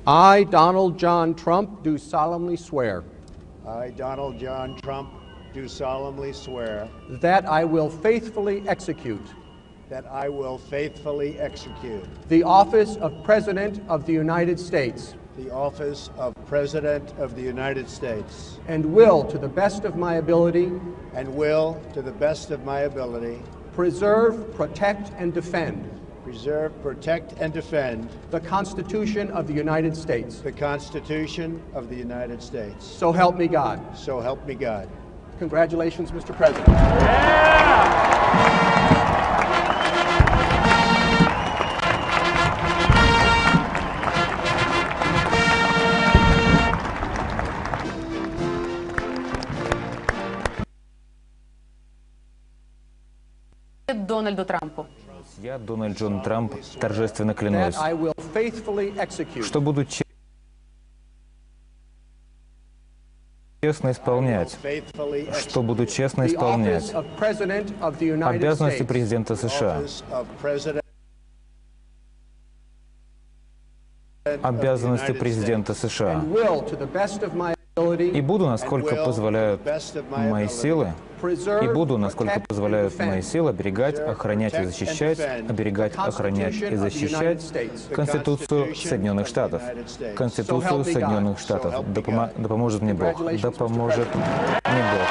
I, Donald John Trump, do solemnly swear I, Donald John Trump, do solemnly swear that I will faithfully execute that I will faithfully execute the office of President of the United States the office of President of the United States and will, to the best of my ability, and will, to the best of my ability, preserve, protect, and defend preserve, protect, and defend the Constitution of the United States. the Constitution of the United States. So help me God. So help me God. Congratulations, Mr. President. Дональду Трампу. Я, Дональд Джон Трамп, торжественно клянусь, That I will faithfully execute что буду честно исполнять, Faithfully что буду честно the исполнять office of President of the United обязанности States президента США, office of President обязанности президента США, and will, to the best of my и ability, буду, насколько позволяют мои силы, и буду, насколько позволяют мои силы, оберегать, охранять и защищать, оберегать, охранять и защищать Конституцию Соединенных Штатов. Конституцию Соединенных Штатов. Да поможет мне Бог. Да поможет мне Бог.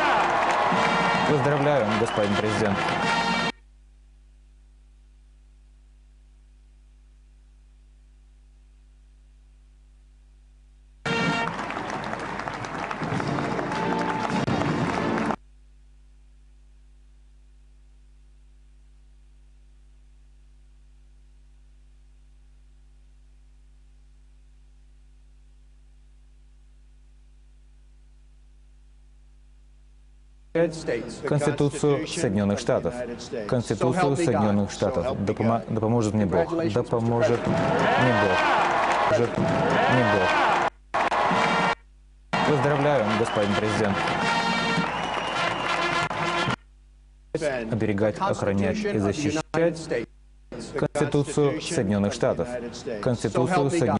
Поздравляю, господин президент. Конституцию Соединенных Штатов. Конституцию Соединенных Штатов. Да поможет мне Бог. Да поможет мне Бог. Поможет мне Бог. Поздравляю, господин президент. Оберегать, охранять и защищать Конституцию Соединенных Штатов. Конституцию Соединенных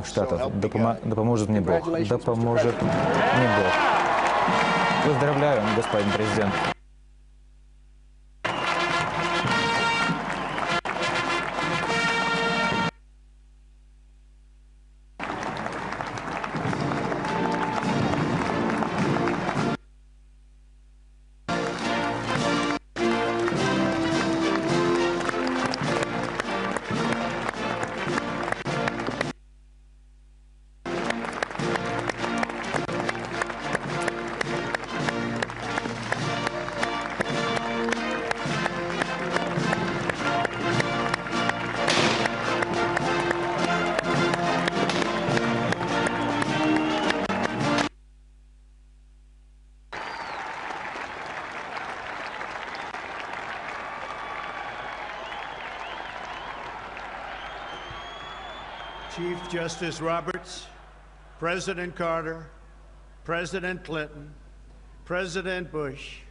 Штатов. Да поможет мне Бог. Да поможет мне Бог. Поздравляю, господин президент. Chief Justice Roberts, President Carter, President Clinton, President Bush,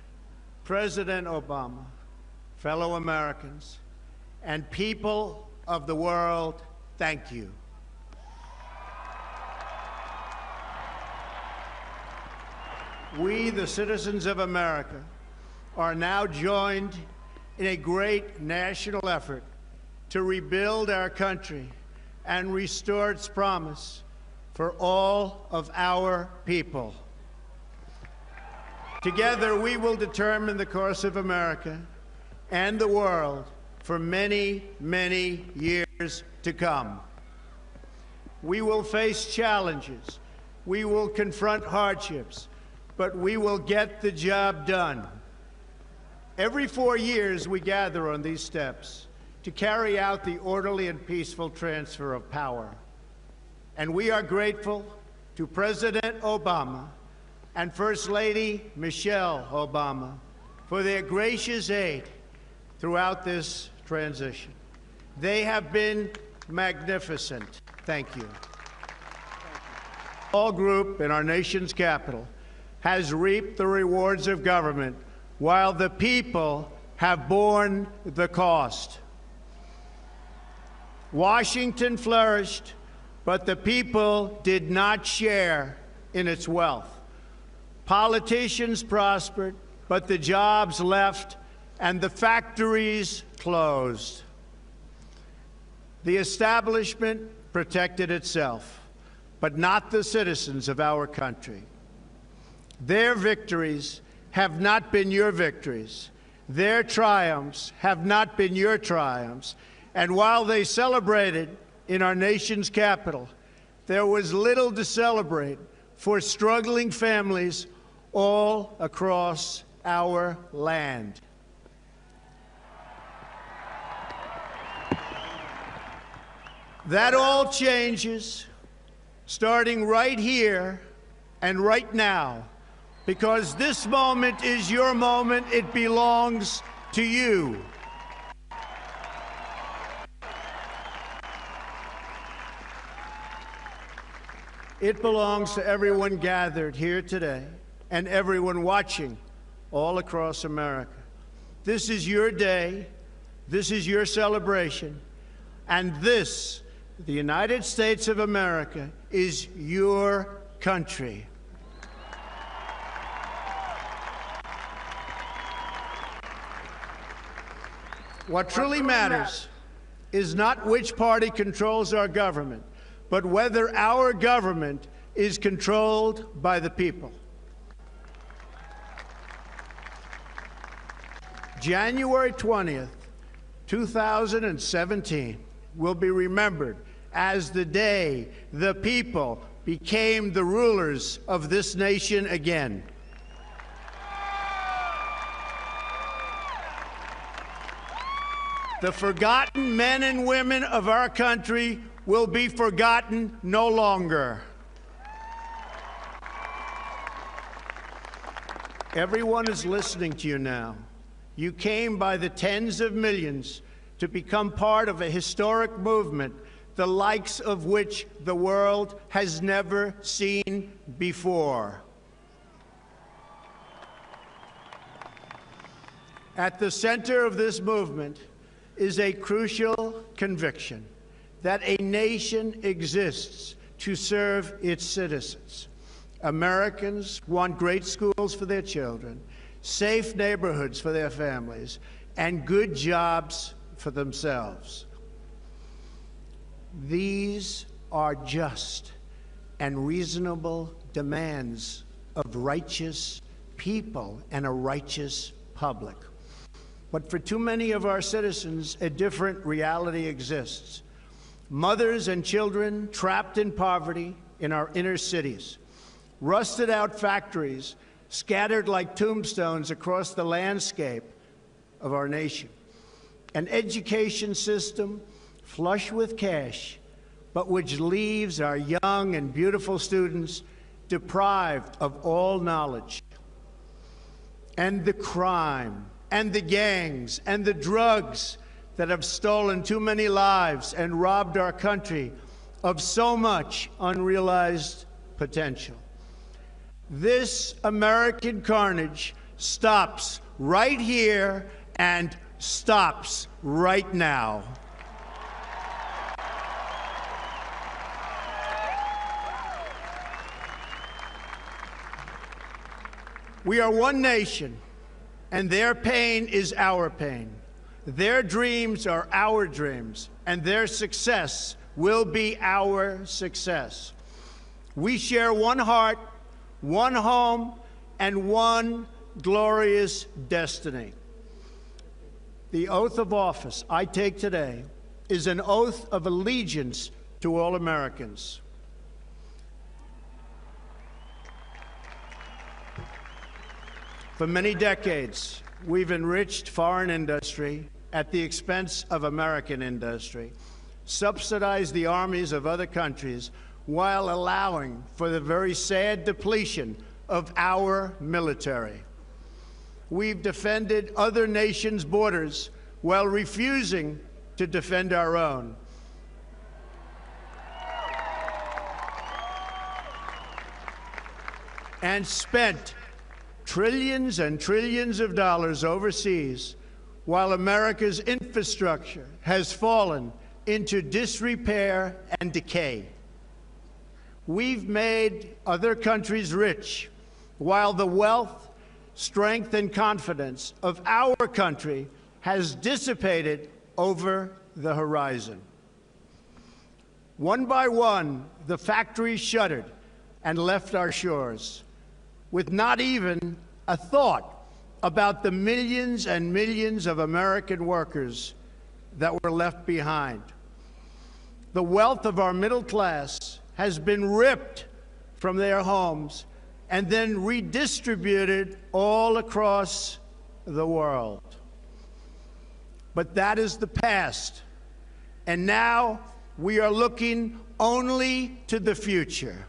President Obama, fellow Americans, and people of the world, thank you. We, the citizens of America, are now joined in a great national effort to rebuild our country and restore its promise for all of our people. Together, we will determine the course of America and the world for many, many years to come. We will face challenges. We will confront hardships, but we will get the job done. Every 4 years, we gather on these steps to carry out the orderly and peaceful transfer of power. And we are grateful to President Obama and First Lady Michelle Obama for their gracious aid throughout this transition. They have been magnificent. Thank you. All group in our nation's capital has reaped the rewards of government while the people have borne the cost. Washington flourished, but the people did not share in its wealth. Politicians prospered, but the jobs left and the factories closed. The establishment protected itself, but not the citizens of our country. Their victories have not been your victories. Their triumphs have not been your triumphs. And while they celebrated in our nation's capital, there was little to celebrate for struggling families all across our land. That all changes starting right here and right now, because this moment is your moment. It belongs to you. It belongs to everyone gathered here today and everyone watching all across America. This is your day. This is your celebration. And this, the United States of America, is your country. What truly matters is not which party controls our government, but whether our government is controlled by the people. January 20th, 2017 will be remembered as the day the people became the rulers of this nation again. The forgotten men and women of our country will be forgotten no longer. Everyone is listening to you now. You came by the tens of millions to become part of a historic movement, the likes of which the world has never seen before. At the center of this movement is a crucial conviction that a nation exists to serve its citizens. Americans want great schools for their children, safe neighborhoods for their families, and good jobs for themselves. These are just and reasonable demands of righteous people and a righteous public. But for too many of our citizens, a different reality exists. Mothers and children trapped in poverty in our inner cities, rusted out factories scattered like tombstones across the landscape of our nation, an education system flush with cash, but which leaves our young and beautiful students deprived of all knowledge. And the crime, and the gangs, and the drugs that have stolen too many lives and robbed our country of so much unrealized potential. This American carnage stops right here and stops right now. We are one nation, and their pain is our pain. Their dreams are our dreams, and their success will be our success. We share one heart, one home, and one glorious destiny. The oath of office I take today is an oath of allegiance to all Americans. For many decades, we've enriched foreign industry at the expense of American industry, subsidized the armies of other countries while allowing for the very sad depletion of our military. We've defended other nations' borders while refusing to defend our own. And spent trillions and trillions of dollars overseas while America's infrastructure has fallen into disrepair and decay. We've made other countries rich, while the wealth, strength, and confidence of our country has dissipated over the horizon. One by one, the factories shuttered and left our shores, with not even a thought about the millions and millions of American workers that were left behind. The wealth of our middle class has been ripped from their homes and then redistributed all across the world. But that is the past, and now we are looking only to the future.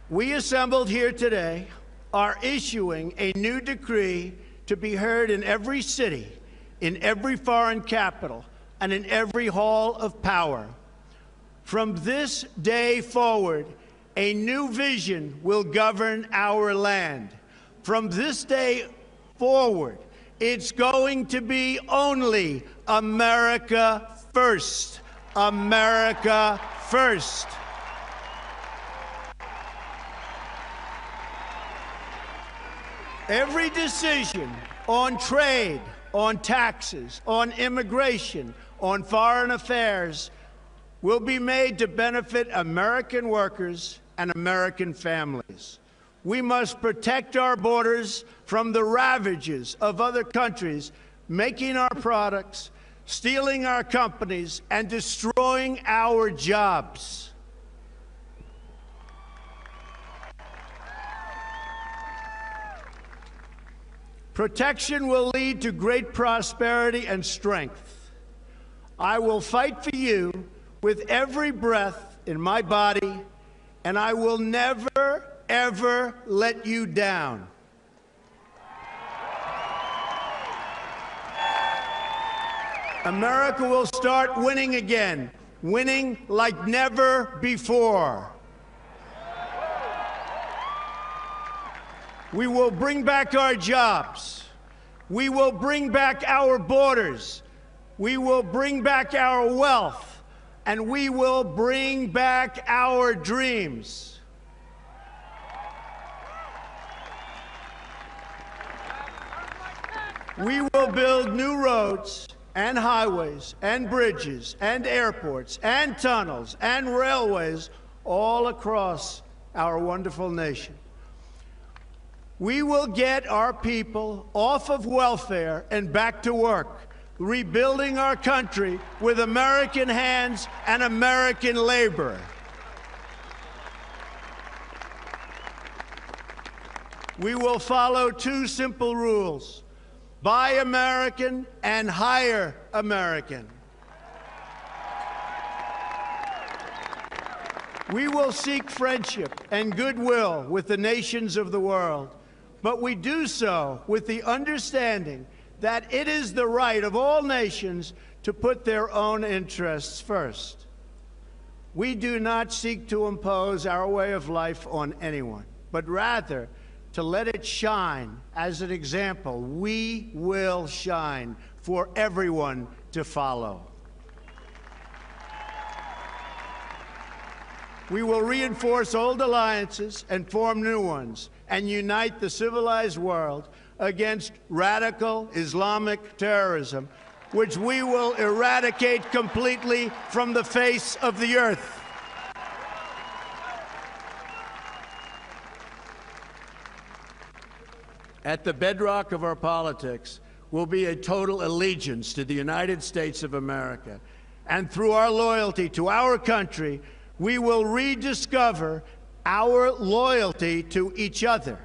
We assembled here today are issuing a new decree to be heard in every city, in every foreign capital, and in every hall of power. From this day forward, a new vision will govern our land. From this day forward, it's going to be only America first. America first. Every decision on trade, on taxes, on immigration, on foreign affairs will be made to benefit American workers and American families. We must protect our borders from the ravages of other countries making our products, stealing our companies, and destroying our jobs. Protection will lead to great prosperity and strength. I will fight for you with every breath in my body, and I will never, ever let you down. America will start winning again, winning like never before. We will bring back our jobs. We will bring back our borders. We will bring back our wealth. And we will bring back our dreams. We will build new roads and highways and bridges and airports and tunnels and railways all across our wonderful nation. We will get our people off of welfare and back to work, rebuilding our country with American hands and American labor. We will follow two simple rules: buy American and hire American. We will seek friendship and goodwill with the nations of the world, but we do so with the understanding that it is the right of all nations to put their own interests first. We do not seek to impose our way of life on anyone, but rather to let it shine as an example. We will shine for everyone to follow. We will reinforce old alliances and form new ones and unite the civilized world against radical Islamic terrorism, which we will eradicate completely from the face of the earth. At the bedrock of our politics will be a total allegiance to the United States of America. And through our loyalty to our country, we will rediscover our loyalty to each other.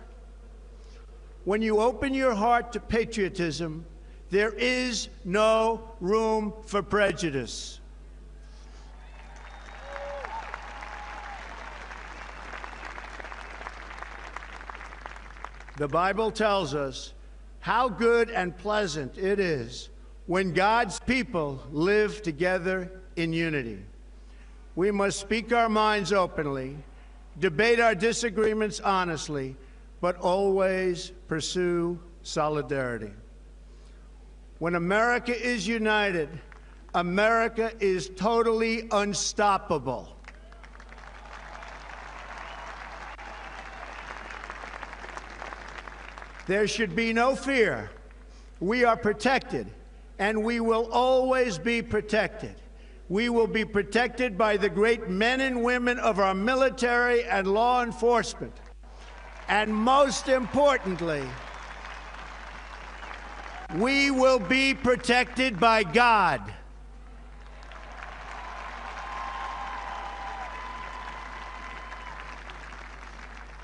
When you open your heart to patriotism, there is no room for prejudice. The Bible tells us how good and pleasant it is when God's people live together in unity. We must speak our minds openly, debate our disagreements honestly, but always pursue solidarity. When America is united, America is totally unstoppable. There should be no fear. We are protected, and we will always be protected. We will be protected by the great men and women of our military and law enforcement. And most importantly, we will be protected by God.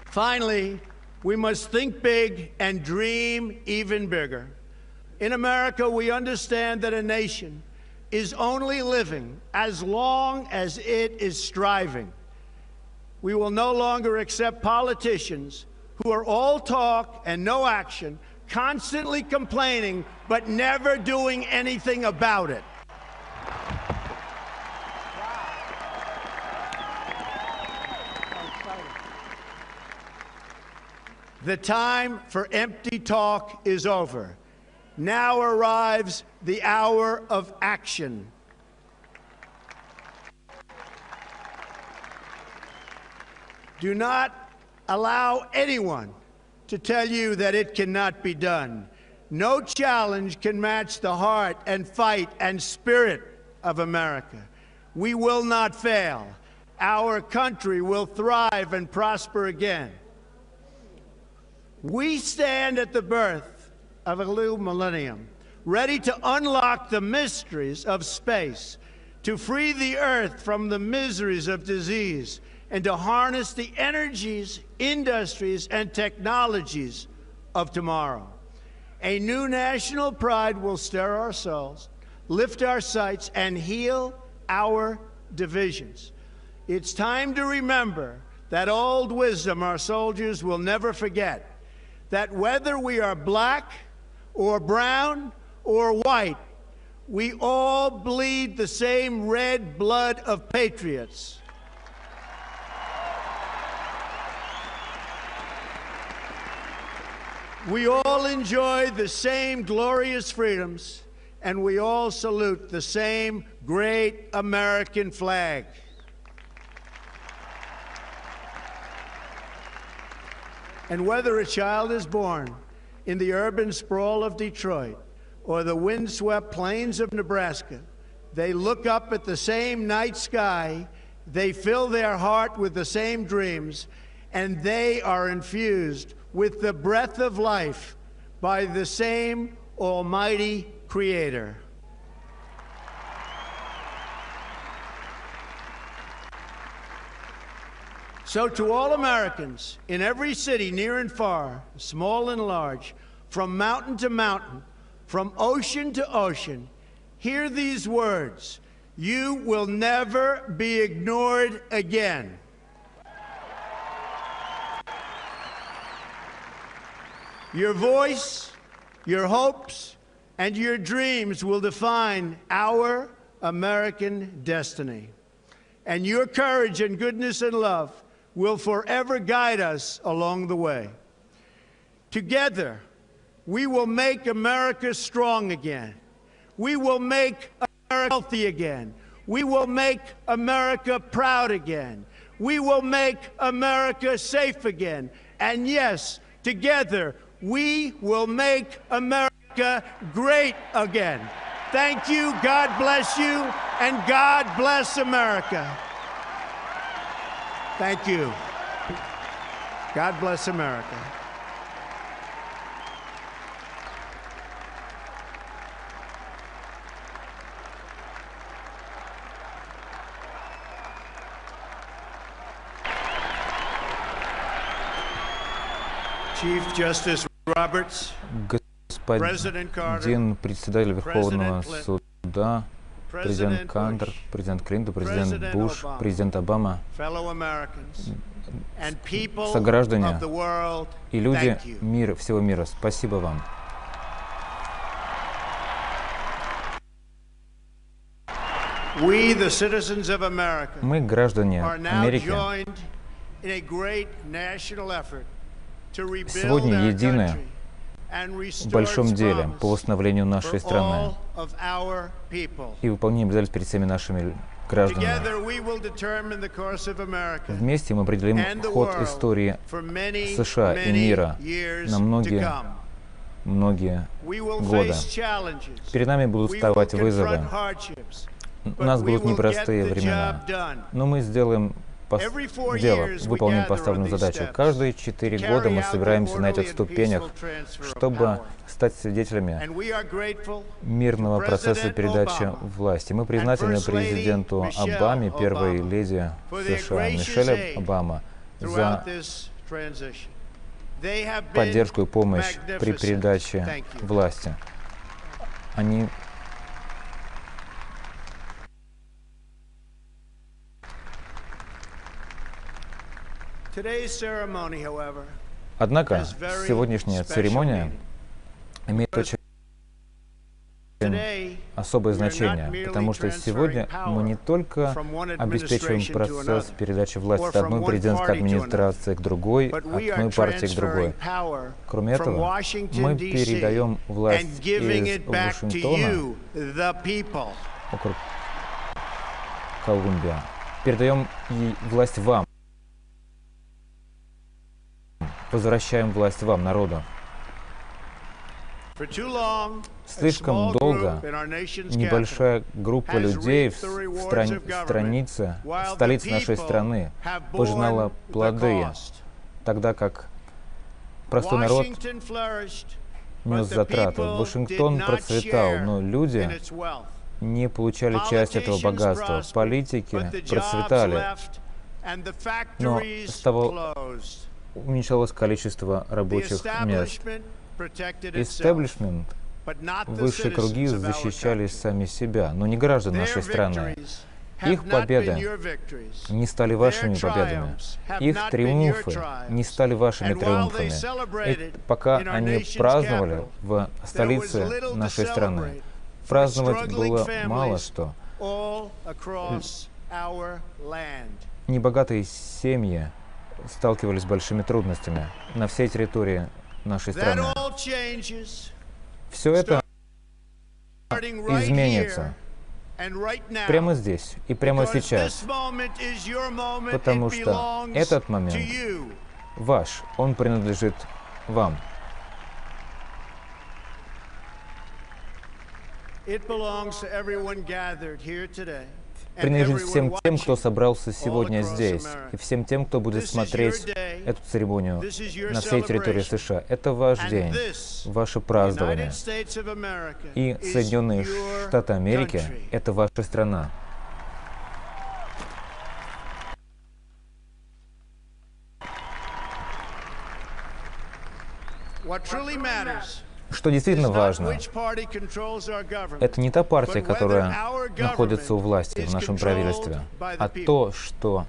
Finally, we must think big and dream even bigger. In America, we understand that a nation is only living as long as it is striving. We will no longer accept politicians who are all talk and no action, constantly complaining but never doing anything about it. The time for empty talk is over. Now arrives the hour of action. Do not allow anyone to tell you that it cannot be done. No challenge can match the heart and fight and spirit of America. We will not fail. Our country will thrive and prosper again. We stand at the birth of a new millennium, ready to unlock the mysteries of space, to free the earth from the miseries of disease, and to harness the energies, industries, and technologies of tomorrow. A new national pride will stir our souls, lift our sights, and heal our divisions. It's time to remember that old wisdom our soldiers will never forget, that whether we are black or brown or white, we all bleed the same red blood of patriots. We all enjoy the same glorious freedoms, and we all salute the same great American flag. And whether a child is born in the urban sprawl of Detroit or the windswept plains of Nebraska, they look up at the same night sky, they fill their heart with the same dreams, and they are infused with the breath of life by the same almighty Creator. So to all Americans in every city, near and far, small and large, from mountain to mountain, from ocean to ocean, hear these words: you will never be ignored again. Your voice, your hopes, and your dreams will define our American destiny. And your courage and goodness and love will forever guide us along the way. Together, we will make America strong again. We will make America healthy again. We will make America proud again. We will make America safe again. And yes, together, we will make America great again. Thank you, God bless you, and God bless America. Thank you. God bless America. Chief Justice Roberts, господин председатель Верховного суда, президент Картер, президент Клинтон, президент Буш, президент Обама, сограждане и люди всего мира, спасибо вам. Мы, граждане Америки, Сегодня едины в большом деле по восстановлению нашей страны и выполнение обязательств перед всеми нашими гражданами. Вместе мы определим ход истории США и мира на многие годы. Перед нами будут вставать вызовы. У нас будут непростые времена, но мы сделаем выполним поставленную задачу. Каждые 4 года мы собираемся на этих ступенях, чтобы стать свидетелями мирного процесса передачи власти. Мы признательны президенту Обаме, первой леди США Мишель Обама, за поддержку и помощь при передаче власти. Они Однако сегодняшняя церемония имеет очень особое значение, потому что сегодня мы не только обеспечиваем процесс передачи власти от одной президентской администрации к другой, от одной партии к другой. Кроме этого, мы передаем власть из Вашингтона, округ Колумбия, передаем власть вам. Возвращаем власть вам, народу. Слишком долго небольшая группа людей в столице нашей страны пожинала плоды, тогда как простой народ нес затраты. Вашингтон процветал, но люди не получали часть этого богатства. Политики процветали, но уменьшалось количество рабочих мест. Истеблишмент, высшие круги защищали сами себя, но не граждан нашей страны. Их победы не стали вашими победами. Их триумфы не стали вашими триумфами. И пока они праздновали в столице нашей страны, праздновать было мало что. Небогатые семьи сталкивались с большими трудностями на всей территории нашей страны. Все это изменится прямо здесь и прямо сейчас, потому что этот момент ваш, он принадлежит вам. Принадлежит всем тем, кто собрался сегодня здесь, и всем тем, кто будет смотреть эту церемонию на всей территории США. Это ваш день, ваше празднование. И Соединенные Штаты Америки — это ваша страна. Что действительно важно, это не та партия, которая находится у власти в нашем правительстве, а то, что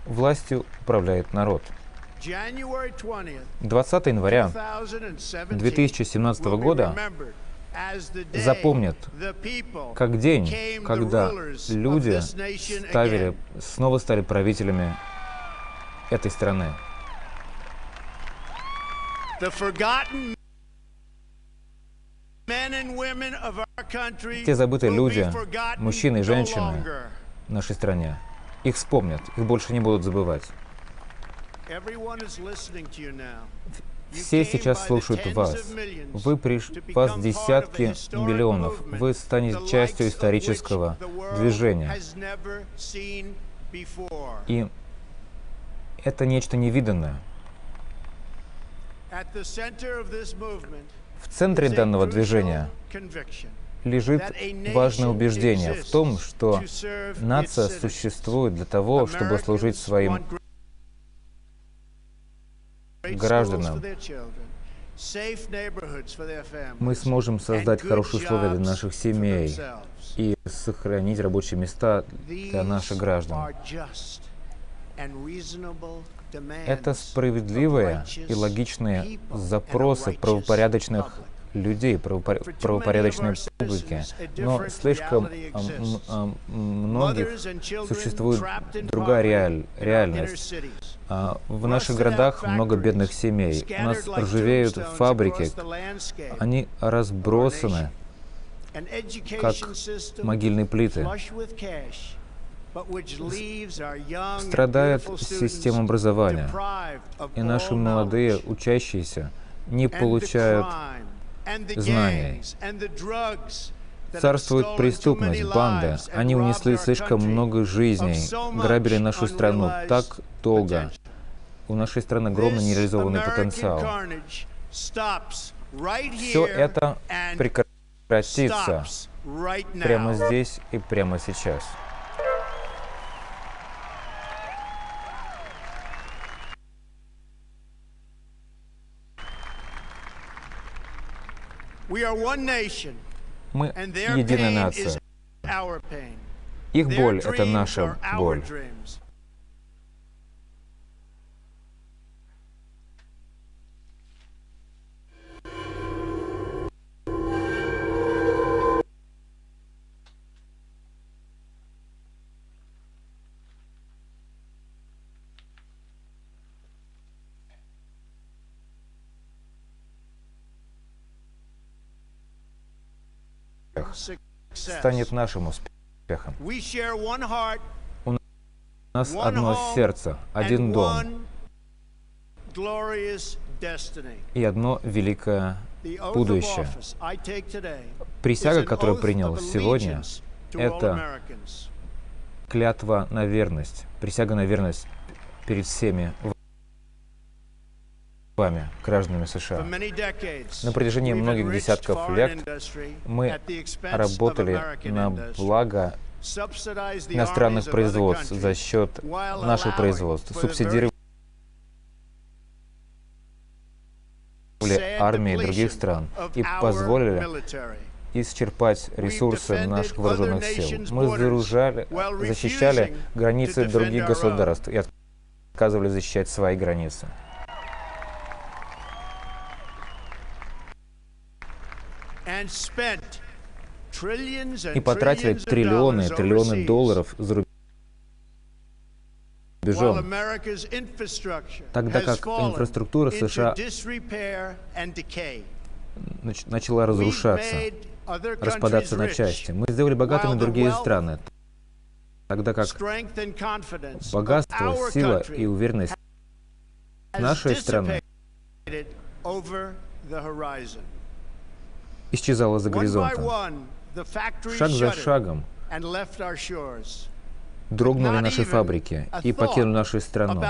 властью управляет народ. 20 января 2017 года запомнят как день, когда люди снова стали правителями этой страны. Те забытые люди, мужчины и женщины в нашей стране, их вспомнят, их больше не будут забывать. Все сейчас слушают вас. Вас десятки миллионов. Вы станете частью исторического движения. И это нечто невиданное. В центре данного движения лежит важное убеждение в том, что нация существует для того, чтобы служить своим гражданам. Мы сможем создать хорошие условия для наших семей и сохранить рабочие места для наших граждан. Это справедливые и логичные запросы правопорядочных людей, правопорядочной публики, но слишком многих существует другая реальность. В наших городах много бедных семей. У нас ржавеют фабрики, они разбросаны, как могильные плиты. Страдает система образования, и наши молодые учащиеся не получают знаний. Царствует преступность, банды. Они унесли слишком много жизней, грабили нашу страну так долго. У нашей страны огромный нереализованный потенциал. Все это прекратится прямо здесь и прямо сейчас. Мы единая нация. Их боль — это наша боль. Станет нашим успехом. У нас одно сердце, один дом и одно великое будущее. Присяга, которую принял сегодня, это клятва на верность, присяга на верность перед всеми вами, гражданами США. На протяжении многих десятков лет мы работали на благо иностранных производств за счет наших производств, субсидировали армии других стран и позволили исчерпать ресурсы наших вооруженных сил. Мы защищали границы других государств и отказывались защищать свои границы. И потратили триллионы долларов за рубежом, тогда как инфраструктура США начала разрушаться, распадаться на части. Мы сделали богатыми другие страны, тогда как богатство, сила и уверенность нашей страны исчезала за горизонтом. Шаг за шагом дрогнули наши фабрики и покинули нашу страну.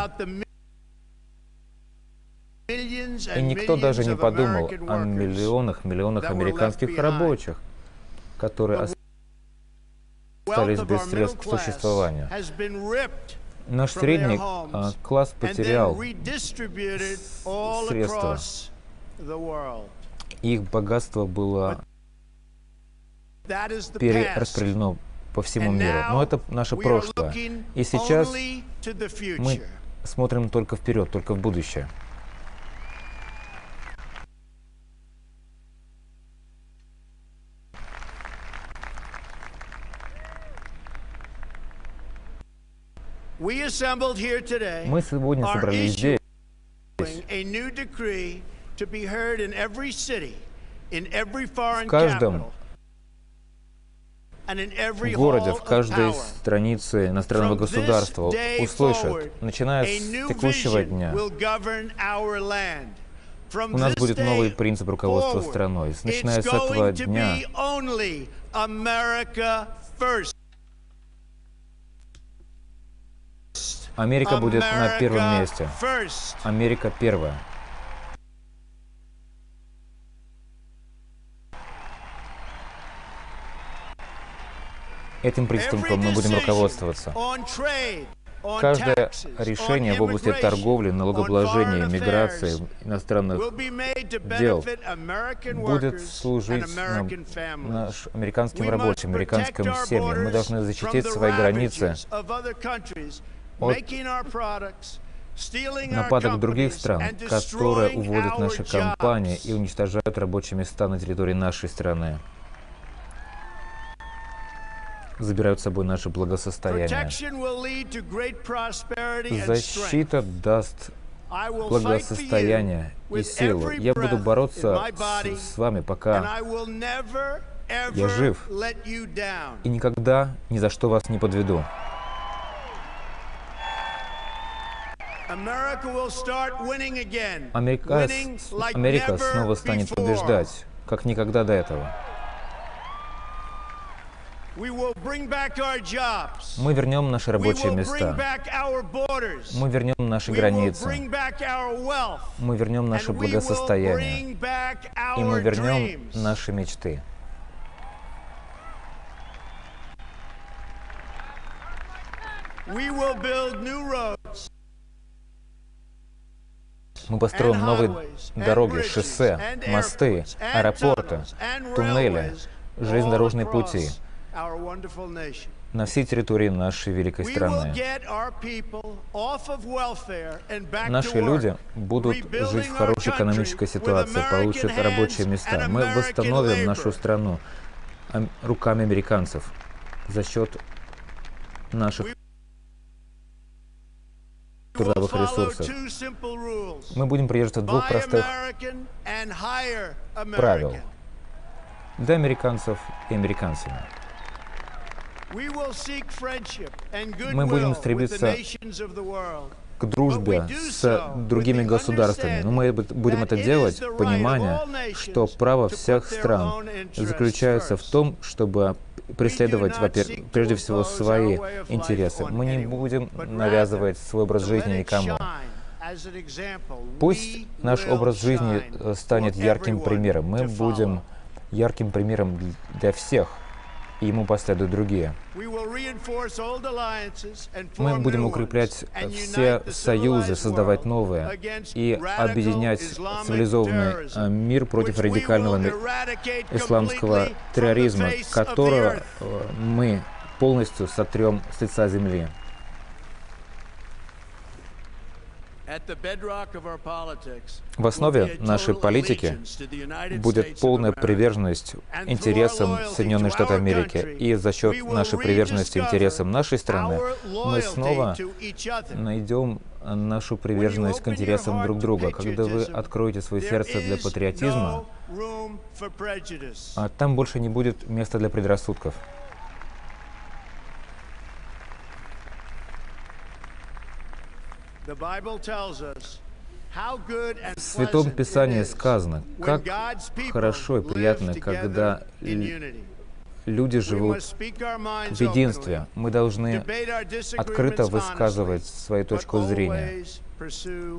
И никто даже не подумал о миллионах американских рабочих, которые остались без средств к существованию. Наш средний класс потерял средства. Их богатство было перераспределено по всему миру. Но это наше прошлое. И сейчас мы смотрим только вперед, только в будущее. Мы сегодня собрались здесь, в каждом городе, в каждой странице иностранного государства услышат, начиная с текущего дня, у нас будет новый принцип руководства страной. Начиная с этого дня Америка будет на первом месте. Америка первая. Этим принципом мы будем руководствоваться. Каждое решение в области торговли, налогообложения, миграции, иностранных дел будет служить американским рабочим, американским семьям. Мы должны защитить свои границы от нападок других стран, которые уводят наши компании и уничтожают рабочие места на территории нашей страны, забирают с собой наше благосостояние. Защита даст благосостояние и силу. Я буду бороться с вами, пока я жив, и никогда ни за что вас не подведу. Америка снова станет побеждать, как никогда до этого. Мы вернем наши рабочие места. Мы вернем наши границы. Мы вернем наше благосостояние. И мы вернем наши мечты. Мы построим новые дороги, шоссе, мосты, аэропорты, туннели, железнодорожные пути на всей территории нашей великой страны. Наши люди будут жить в хорошей экономической ситуации, получат рабочие места. Мы восстановим нашу страну руками американцев за счет наших трудовых ресурсов. Мы будем придерживаться двух простых правил для американцев и американцами. Мы будем стремиться к дружбе с другими государствами, но мы будем это делать в понимании, что право всех стран заключается в том, чтобы преследовать, прежде всего, свои интересы. Мы не будем навязывать свой образ жизни никому. Пусть наш образ жизни станет ярким примером. Мы будем ярким примером для всех, и ему последуют другие. Мы будем укреплять все союзы, создавать новые и объединять цивилизованный мир против радикального исламского терроризма, которого мы полностью сотрем с лица земли. В основе нашей политики будет полная приверженность интересам Соединенных Штатов Америки. И за счет нашей приверженности интересам нашей страны мы снова найдем нашу приверженность к интересам друг друга. Когда вы откроете свое сердце для патриотизма, там больше не будет места для предрассудков. В Святом Писании сказано, как хорошо и приятно, когда люди живут в единстве. Мы должны открыто высказывать свою точку зрения,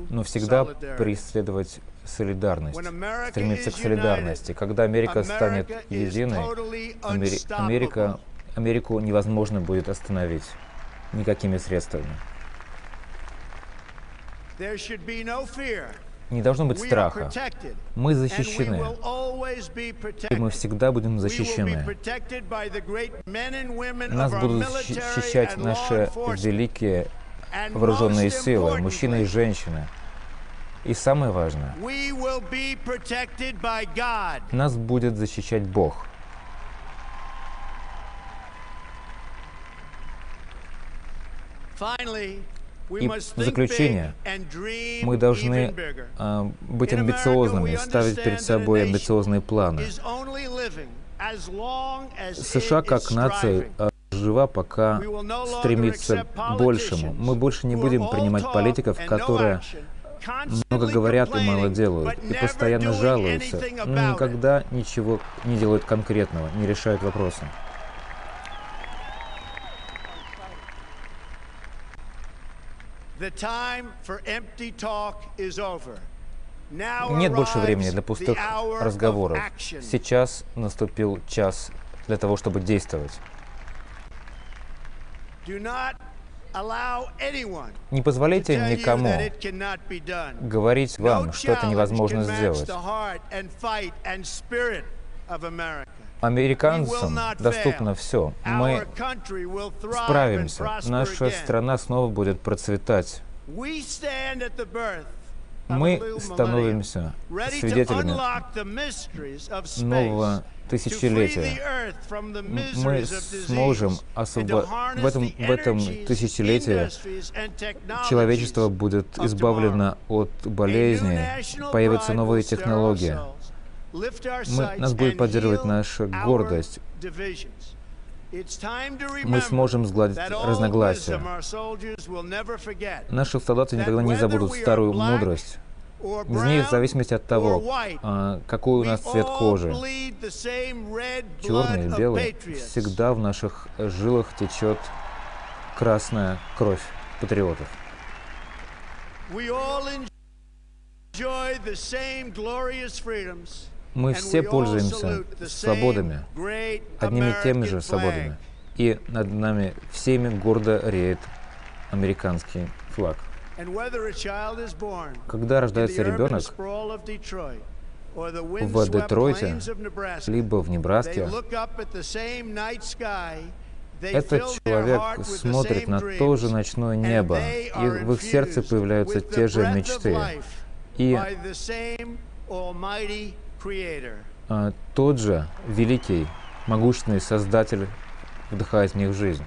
но всегда преследовать солидарность, стремиться к солидарности. Когда Америка станет единой, Америку невозможно будет остановить никакими средствами. Не должно быть страха. Мы защищены, и мы всегда будем защищены. Нас будут защищать наши великие вооруженные силы, мужчины и женщины. И самое важное, нас будет защищать Бог. И в заключение, мы должны быть амбициозными, ставить перед собой амбициозные планы. США как нация жива, пока стремится к большему. Мы больше не будем принимать политиков, которые много говорят и мало делают, и постоянно жалуются, но никогда ничего не делают конкретного, не решают вопросы. Нет больше времени для пустых разговоров. Сейчас наступил час для того, чтобы действовать. Не позволяйте никому говорить вам, что это невозможно сделать. Американцам доступно все. Мы справимся. Наша страна снова будет процветать. Мы становимся свидетелями нового тысячелетия. Мы сможем в этом тысячелетии человечество будет избавлено от болезней, появятся новые технологии. Нас будет поддерживать наша гордость. Мы сможем сгладить разногласия. Наши солдаты никогда не забудут старую мудрость. В зависимости от того, какой у нас цвет кожи, черный или белый, всегда в наших жилах течет красная кровь патриотов. Мы все пользуемся свободами, одними и теми же свободами. И над нами всеми гордо реет американский флаг. Когда рождается ребенок в Детройте, либо в Небраске, этот человек смотрит на то же ночное небо, и в их сердце появляются те же мечты. И тот же великий, могущественный Создатель вдыхает в них жизнь.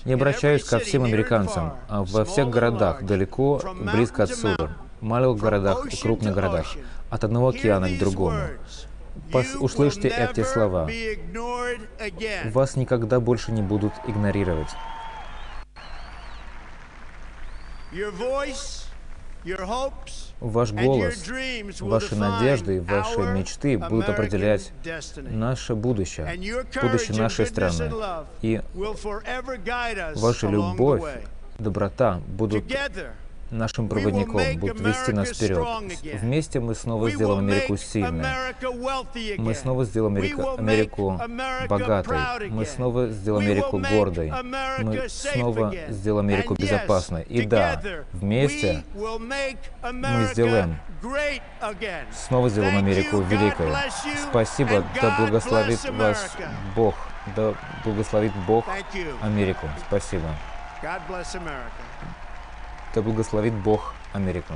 Я обращаюсь ко всем американцам во всех городах, далеко, близко отсюда, в маленьких городах и крупных городах, от одного океана к другому. Услышьте эти слова. Вас никогда больше не будут игнорировать. Ваш голос, ваши надежды и ваши мечты будут определять наше будущее, будущее нашей страны. И ваша любовь, доброта будут нашим проводником, будут вести нас вперед. Вместе мы снова сделаем Америку сильной. Мы снова сделаем Америку богатой. Мы снова сделаем Америку гордой. Мы снова сделаем Америку безопасной. И да, вместе мы снова сделаем Америку великой. Спасибо, да благословит вас Бог. Да благословит Бог Америку. Спасибо. Да благословит Бог Америку.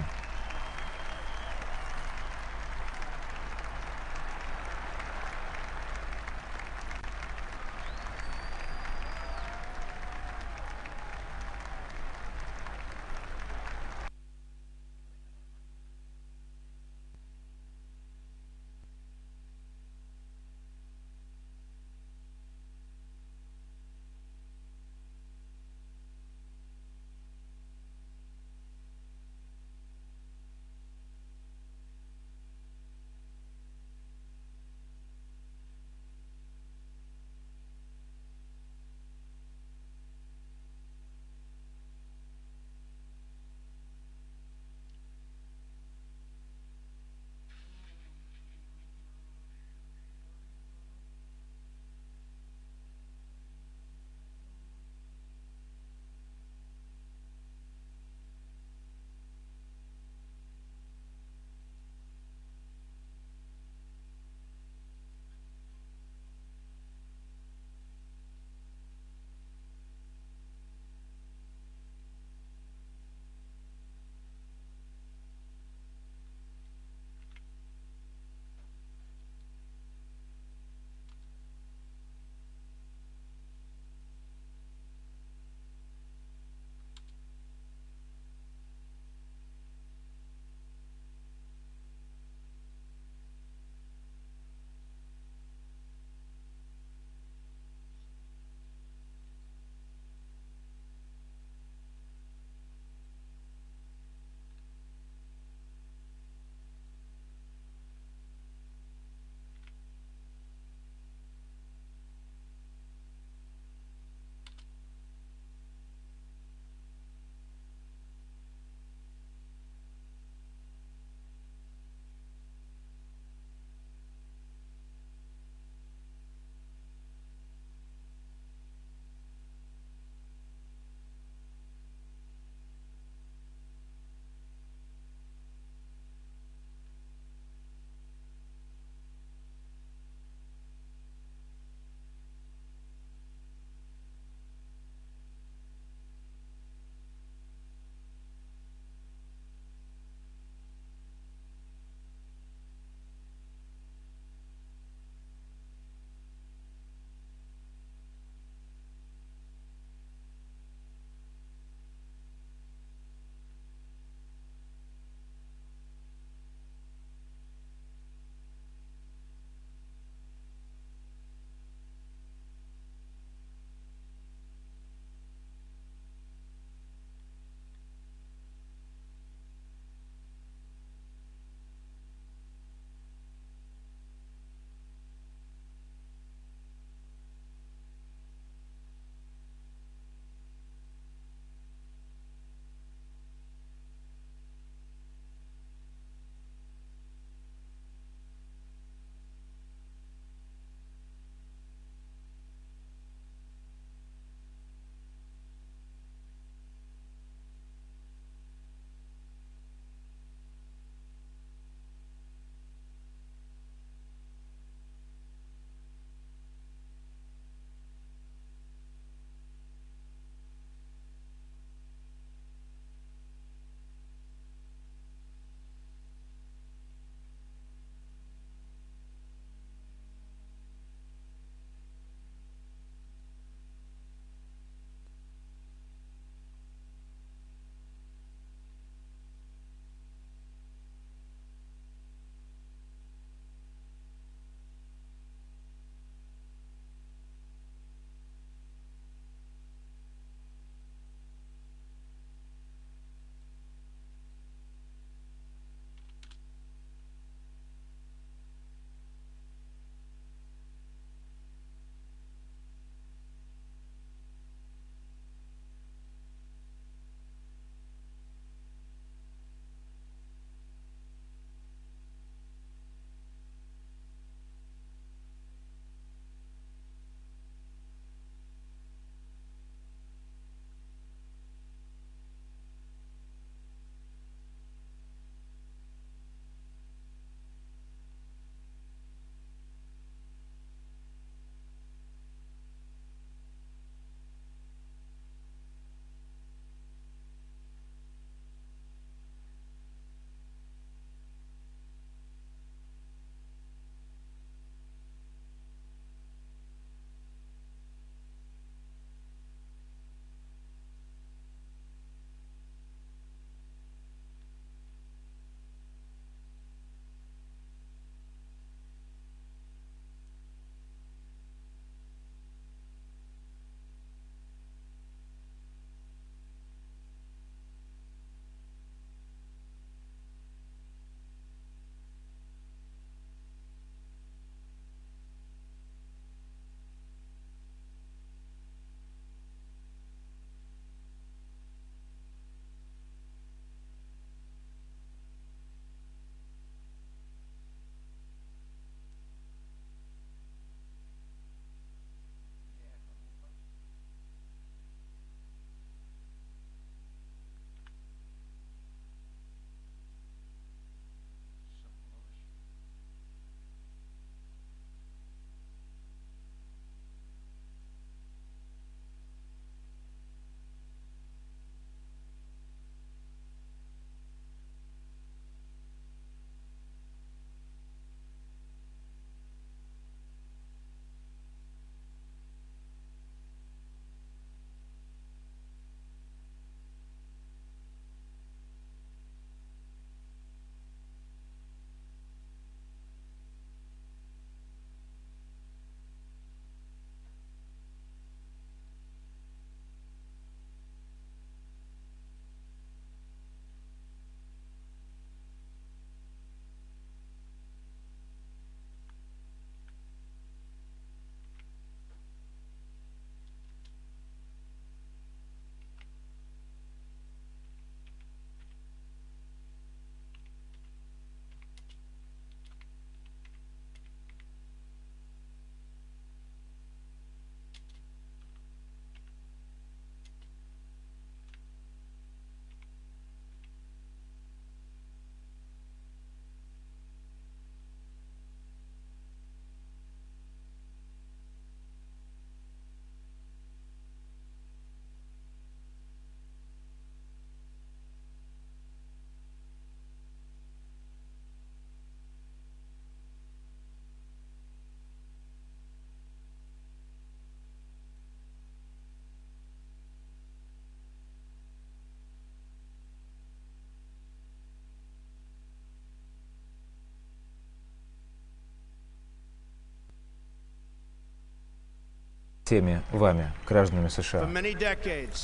всеми вами, гражданами США.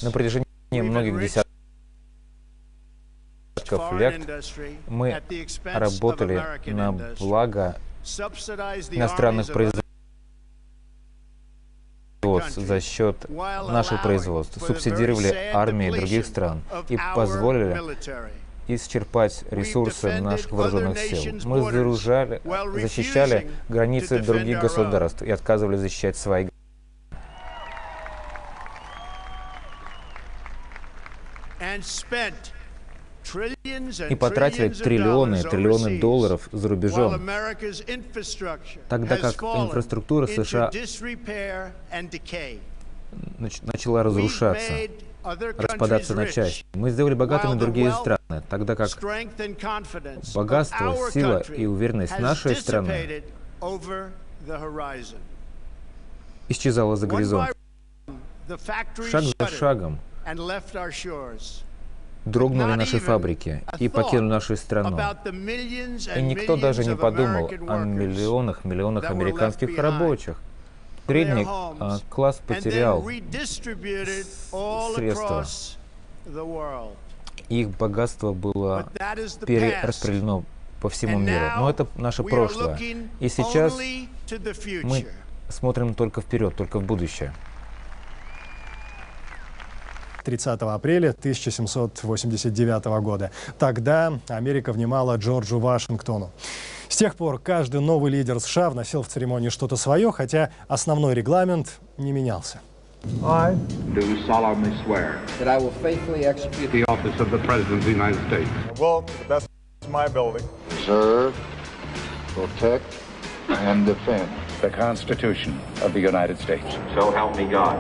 На протяжении многих десятков лет мы работали на благо иностранных производств за счет наших производств, субсидировали армии других стран и позволили исчерпать ресурсы наших вооруженных сил. Мы защищали границы других государств и отказывались защищать свои. И потратили триллионы долларов за рубежом, тогда как инфраструктура США начала разрушаться, распадаться на части. Мы сделали богатыми другие страны, тогда как богатство, сила и уверенность нашей страны исчезала за горизонтом. Шаг за шагом дрогнули наши фабрики и покинули нашу страну. И никто даже не подумал о миллионах американских рабочих. Средний класс потерял средства. Их богатство было перераспределено по всему миру. Но это наше прошлое. И сейчас мы смотрим только вперед, только в будущее. 30 апреля 1789 года. Тогда Америка внимала Джорджу Вашингтону. С тех пор каждый новый лидер США вносил в церемонию что-то свое, хотя основной регламент не менялся. I do solemnly swear that I will faithfully execute the office of the President of the United States. Well, to the best of my ability. Preserve, protect, and defend the Constitution of the United States. So help me God.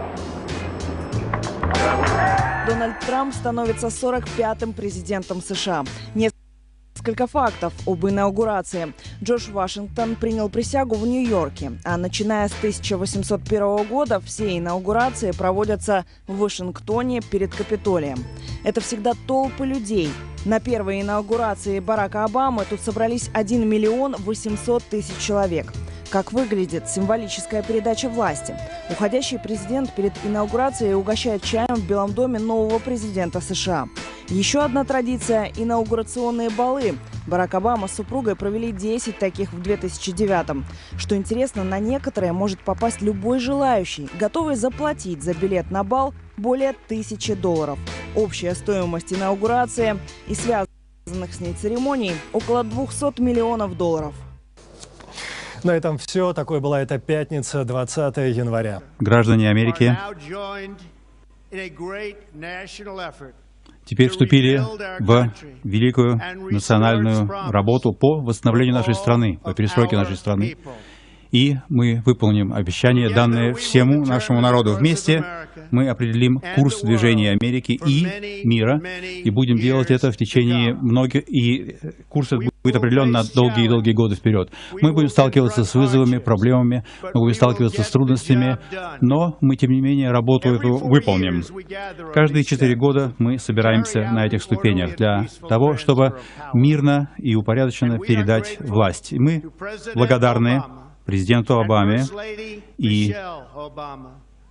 Дональд Трамп становится 45-м президентом США. Несколько фактов об инаугурации. Джордж Вашингтон принял присягу в Нью-Йорке, а начиная с 1801 года все инаугурации проводятся в Вашингтоне перед Капитолием. Это всегда толпы людей. На первой инаугурации Барака Обамы тут собрались 1 800 000 человек. Как выглядит символическая передача власти? Уходящий президент перед инаугурацией угощает чаем в Белом доме нового президента США. Еще одна традиция – инаугурационные балы. Барак Обама с супругой провели 10 таких в 2009-м. Что интересно, на некоторые может попасть любой желающий, готовый заплатить за билет на бал более $1000. Общая стоимость инаугурации и связанных с ней церемоний – около $200 миллионов. На этом все. Такой была эта пятница, 20 января. Граждане Америки теперь вступили в великую национальную работу по восстановлению нашей страны, по перестройке нашей страны. И мы выполним обещание, данное всему нашему народу. Вместе мы определим курс движения Америки и мира, и будем делать это в течение многих, и курс будет определен на долгие годы вперед. Мы будем сталкиваться с вызовами, проблемами, мы будем сталкиваться с трудностями, но мы, тем не менее, работу эту выполним. Каждые 4 года мы собираемся на этих ступенях для того, чтобы мирно и упорядоченно передать власть. И мы благодарны президенту Обаме и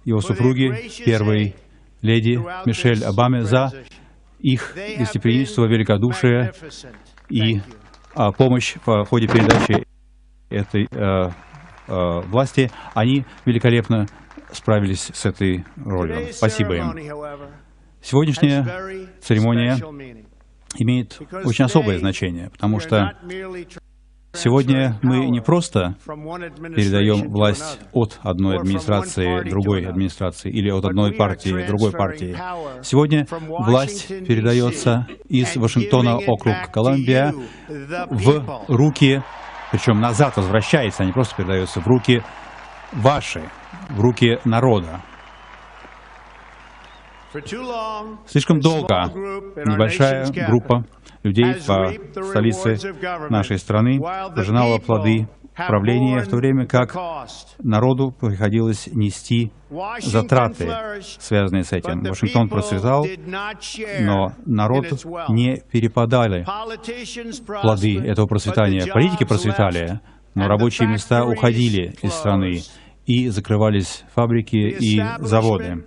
его супруге, первой леди Мишель Обаме, за их гостеприимство, великодушие и помощь в ходе передачи этой власти. Они великолепно справились с этой ролью. Спасибо им. Сегодняшняя церемония имеет очень особое значение, потому что сегодня мы не просто передаем власть от одной администрации другой администрации или от одной партии другой партии. Сегодня власть передается из Вашингтона, округ Колумбия, в руки, причем назад возвращается, а не просто передается, в руки ваши, в руки народа. Слишком долго небольшая группа людей по столице нашей страны пожинала плоды правления, в то время как народу приходилось нести затраты, связанные с этим. Вашингтон процветал, но народ не перепадали плоды этого процветания. Политики процветали, но рабочие места уходили из страны. и закрывались фабрики и заводы.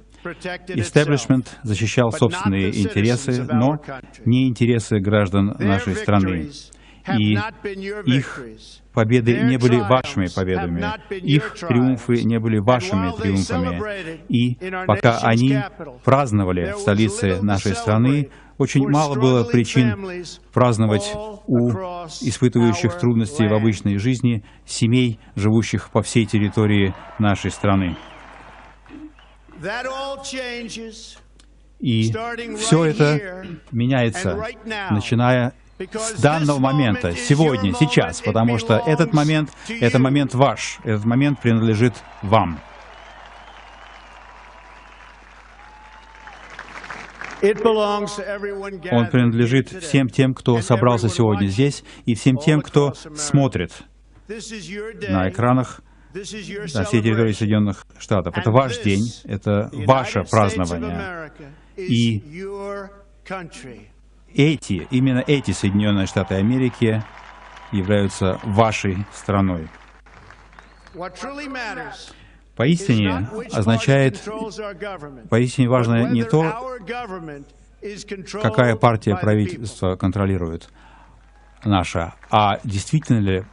Истеблишмент защищал собственные интересы, но не интересы граждан нашей страны. И их победы не были вашими победами, их триумфы не были вашими триумфами. И пока они праздновали в столице нашей страны, очень мало было причин праздновать у испытывающих трудности в обычной жизни семей, живущих по всей территории нашей страны. И все это меняется, начиная с данного момента, сегодня, сейчас, потому что этот момент — это момент ваш, этот момент принадлежит вам. Он принадлежит всем тем, кто собрался сегодня здесь, и всем тем, кто смотрит на экранах на всей территории Соединенных Штатов. Это ваш день, это ваше празднование. И именно эти Соединенные Штаты Америки являются вашей страной. Поистине важно не то, какая партия правительства контролирует наша, а действительно ли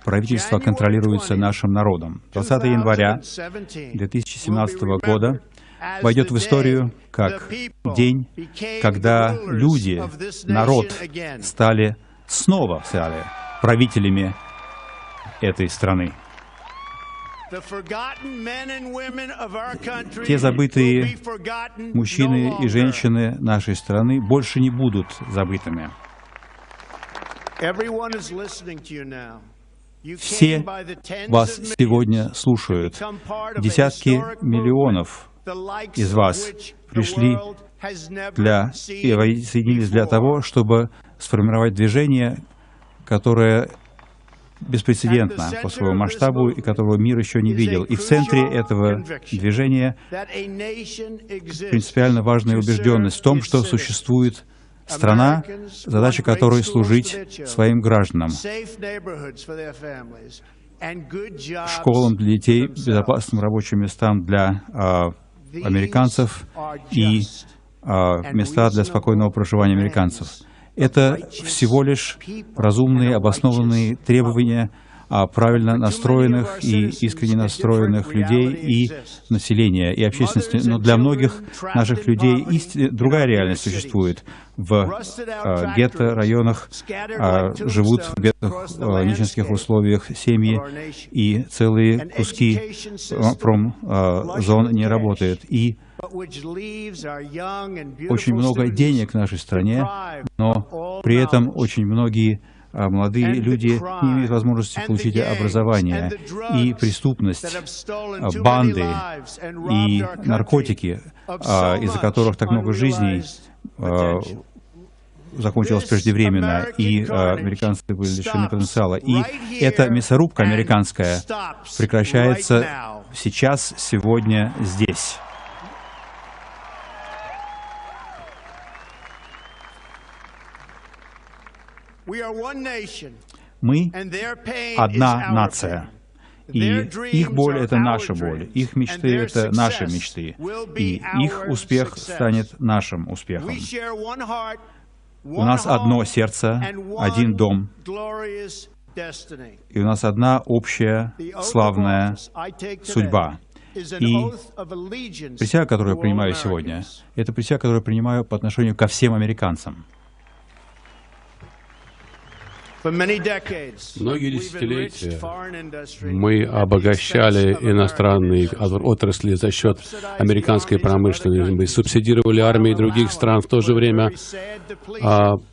правительство контролируется нашим народом. 20 января 2017 года войдет в историю как день, когда люди, народ, стали правителями этой страны. Те забытые мужчины и женщины нашей страны больше не будут забытыми. Все вас сегодня слушают. Десятки миллионов из вас пришли и соединились для того, чтобы сформировать движение, которое беспрецедентно по своему масштабу и которого мир еще не видел. И в центре этого движения принципиально важная убежденность в том, что существует страна, задача которой — служить своим гражданам, школам для детей, безопасным рабочим местам для американцев и места для спокойного проживания американцев. Это всего лишь разумные, обоснованные требования правильно настроенных и искренне настроенных людей и населения, и общественности. Но для многих наших людей другая реальность существует. В гетто-районах живут в нищенских условиях семьи, и целые куски промзон не работают. И очень много денег в нашей стране, но при этом очень многие молодые люди не имеют возможности получить образование. И преступность, банды и наркотики, из-за которых так много жизней закончилось преждевременно, и американцы были лишены потенциала. И эта мясорубка американская прекращается сейчас, сегодня, здесь. Мы одна нация, и их боль — это наша боль, их мечты — это наши мечты, и их успех станет нашим успехом. У нас одно сердце, один дом, и у нас одна общая славная судьба. И присяга, которую я принимаю сегодня, это присяга, которую я принимаю по отношению ко всем американцам. Многие десятилетия мы обогащали иностранные отрасли за счет американской промышленности. Мы субсидировали армии других стран, в то же время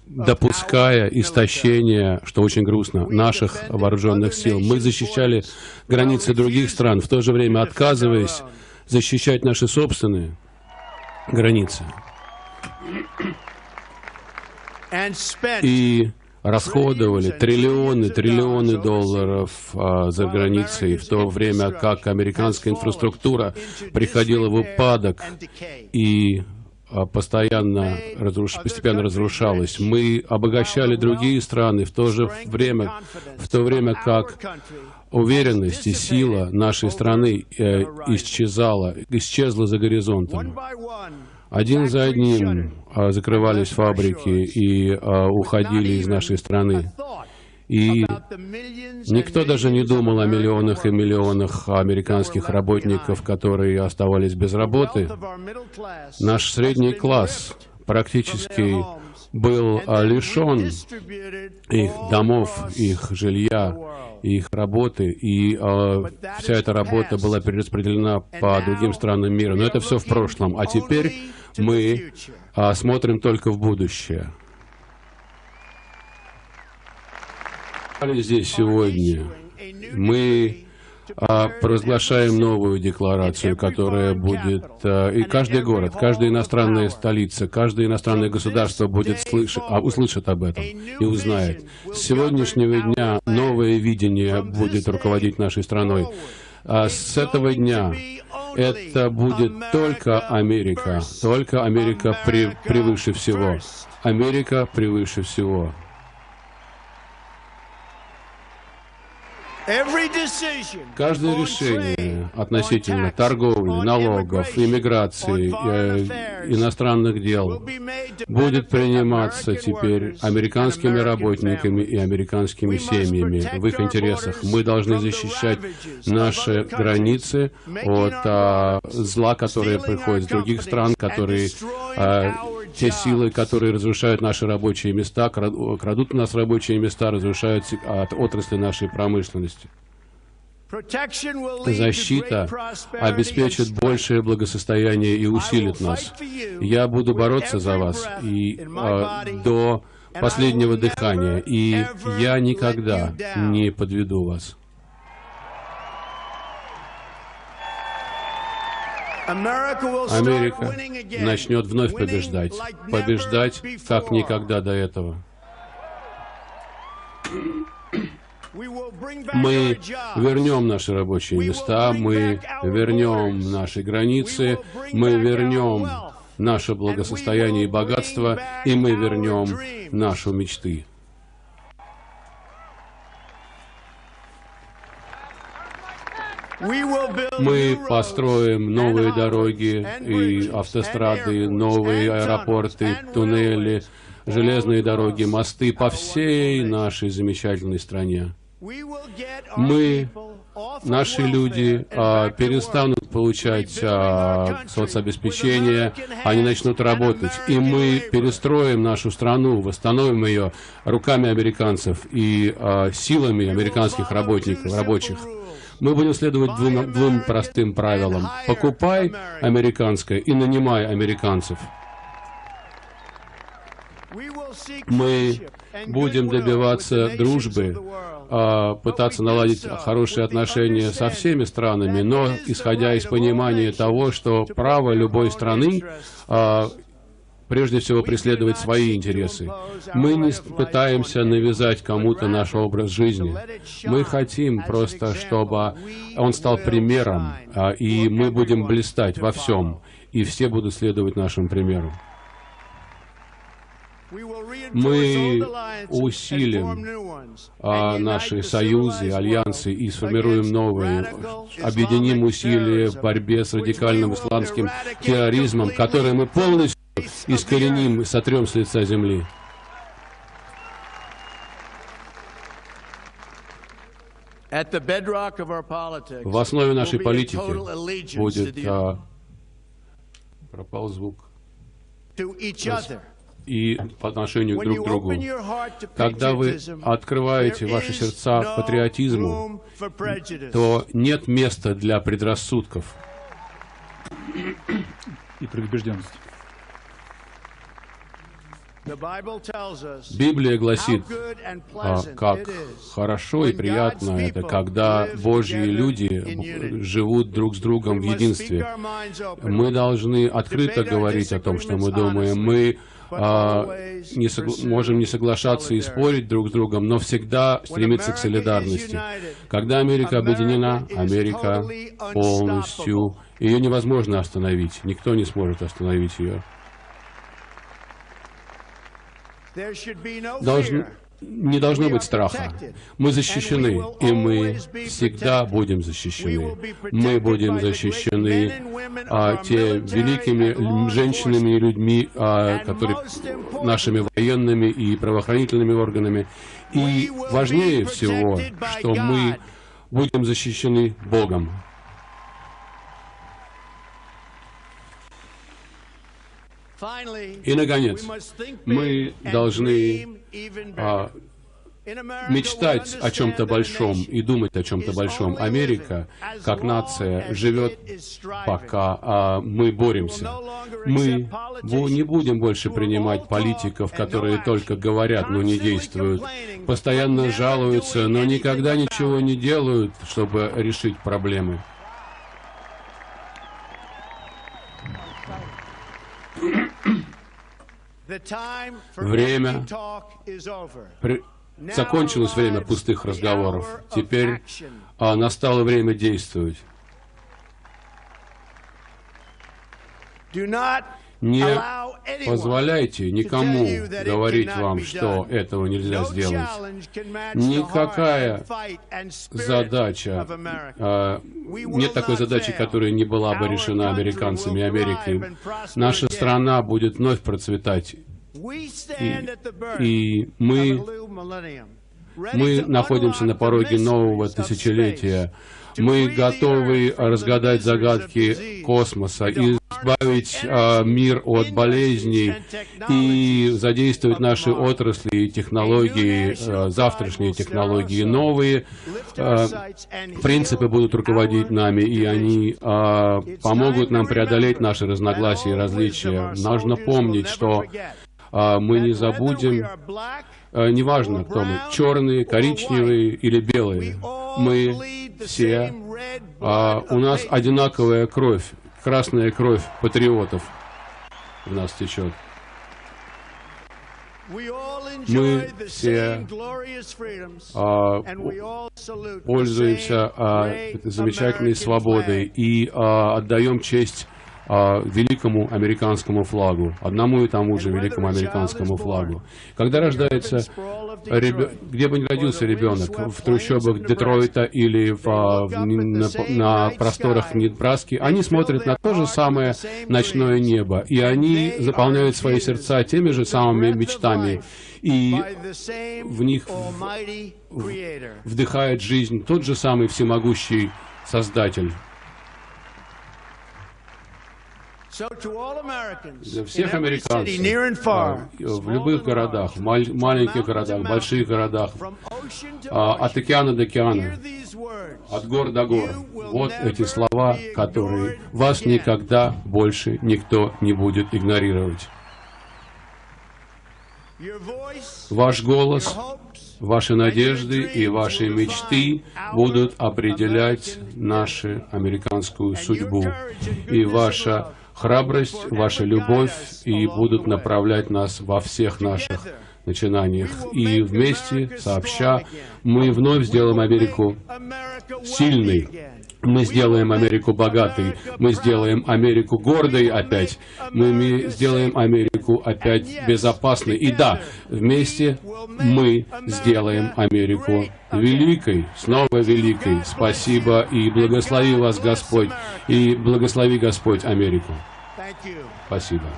допуская истощение, что очень грустно, наших вооруженных сил. Мы защищали границы других стран, в то же время отказываясь защищать наши собственные границы. И расходовали триллионы долларов за границей, в то время как американская инфраструктура приходила в упадок и постепенно разрушалась. Мы обогащали другие страны в то время как уверенность и сила нашей страны исчезла за горизонтом. Один за одним закрывались фабрики и уходили из нашей страны. И никто даже не думал о миллионах и миллионах американских работников, которые оставались без работы. Наш средний класс практически был лишен их домов, их жилья, их работы, и вся эта работа была перераспределена по другим странам мира. Но это все в прошлом. А теперь мы смотрим только в будущее. Здесь сегодня мы провозглашаем новую декларацию, которая будет, и каждый город, каждая иностранная столица, каждое иностранное государство будет услышит об этом и узнает. С сегодняшнего дня новое видение будет руководить нашей страной. С этого дня это будет только Америка превыше всего. Америка превыше всего. Каждое решение относительно торговли, налогов, иммиграции, иностранных дел будет приниматься теперь американскими работниками и американскими семьями в их интересах. Мы должны защищать наши границы от зла, которое приходит с других стран, те силы, которые разрушают наши рабочие места, крадут у нас рабочие места, разрушают отрасли нашей промышленности. Защита обеспечит большее благосостояние и усилит нас. Я буду бороться за вас до последнего дыхания, и я никогда не подведу вас. Америка начнет вновь побеждать как никогда до этого. Мы вернем наши рабочие места, мы вернем наши границы, мы вернем наше благосостояние и богатство, и мы вернем наши мечты. Мы построим новые дороги и автострады, новые аэропорты, туннели, железные дороги, мосты по всей нашей замечательной стране. Наши люди перестанут получать соцобеспечение, они начнут работать, и мы перестроим нашу страну, восстановим ее руками американцев и силами американских рабочих. Мы будем следовать двум простым правилам. Покупай американское и нанимай американцев. Мы будем добиваться дружбы, пытаться наладить хорошие отношения со всеми странами, но исходя из понимания того, что право любой страны прежде всего преследовать свои интересы. Мы не пытаемся навязать кому-то наш образ жизни. Мы хотим просто, чтобы он стал примером, и мы будем блистать во всем, и все будут следовать нашему примеру. Мы усилим наши союзы, альянсы и сформируем новые, объединим усилия в борьбе с радикальным исламским терроризмом, который мы полностью искореним и сотрем с лица земли. В основе нашей политики будет... пропал звук. И по отношению друг к другу. Когда вы открываете ваши сердца патриотизму, то нет места для предрассудков и предубежденности. Библия гласит, как хорошо и приятно это, когда Божьи люди живут друг с другом в единстве. Мы должны открыто говорить о том, что мы думаем. Мы можем не соглашаться и спорить друг с другом, но всегда стремиться к солидарности. Когда Америка объединена, Америка полностью, ее невозможно остановить, никто не сможет остановить ее. не должно быть страха. Мы защищены, и мы всегда будем защищены. Мы будем защищены те великими женщинами и людьми, которые нашими военными и правоохранительными органами. И важнее всего, что мы будем защищены Богом. И, наконец, мы должны мечтать о чем-то большом и думать о чем-то большом. Америка, как нация, живет, пока мы боремся. Мы не будем больше принимать политиков, которые только говорят, но не действуют, постоянно жалуются, но никогда ничего не делают, чтобы решить проблемы. Закончилось время пустых разговоров. Теперь настало время действовать. Не позволяйте никому говорить вам, что этого нельзя сделать. Никакая задача, нет такой задачи, которая не была бы решена американцами и Америкой. Наша страна будет вновь процветать. И мы находимся на пороге нового тысячелетия. Мы готовы разгадать загадки космоса, избавить мир от болезней и задействовать наши отрасли и технологии, завтрашние технологии. Новые принципы будут руководить нами, и они помогут нам преодолеть наши разногласия и различия. Нужно помнить, что мы не забудем, неважно, кто мы, черные, коричневые или белые, мы все, у нас одинаковая кровь, красная кровь патриотов в нас течет. Мы все пользуемся этой замечательной свободой и отдаем честь великому американскому флагу, одному и тому же великому американскому флагу. Когда рождается, где бы ни родился ребенок, в трущобах Детройта или на просторах Небраски, они смотрят на то же самое ночное небо, и они заполняют свои сердца теми же самыми мечтами, и в них вдыхает жизнь тот же самый всемогущий Создатель. Для всех американцев в любых городах, маленьких городах, больших городах, от океана до океана, от гор до гор, вот эти слова, которые вас никогда больше никто не будет игнорировать. Ваш голос, ваши надежды и ваши мечты будут определять нашу американскую судьбу. И ваша храбрость, ваша любовь и будут направлять нас во всех наших начинаниях. И вместе, сообща, мы вновь сделаем Америку сильной. Мы сделаем Америку богатой. Мы сделаем Америку гордой опять. Мы сделаем Америку опять безопасной. И да, вместе мы сделаем Америку великой, снова великой. Спасибо и благослови вас Господь. И благослови Господь Америку. Спасибо.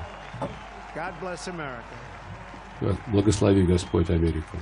Благослови Господь Америку.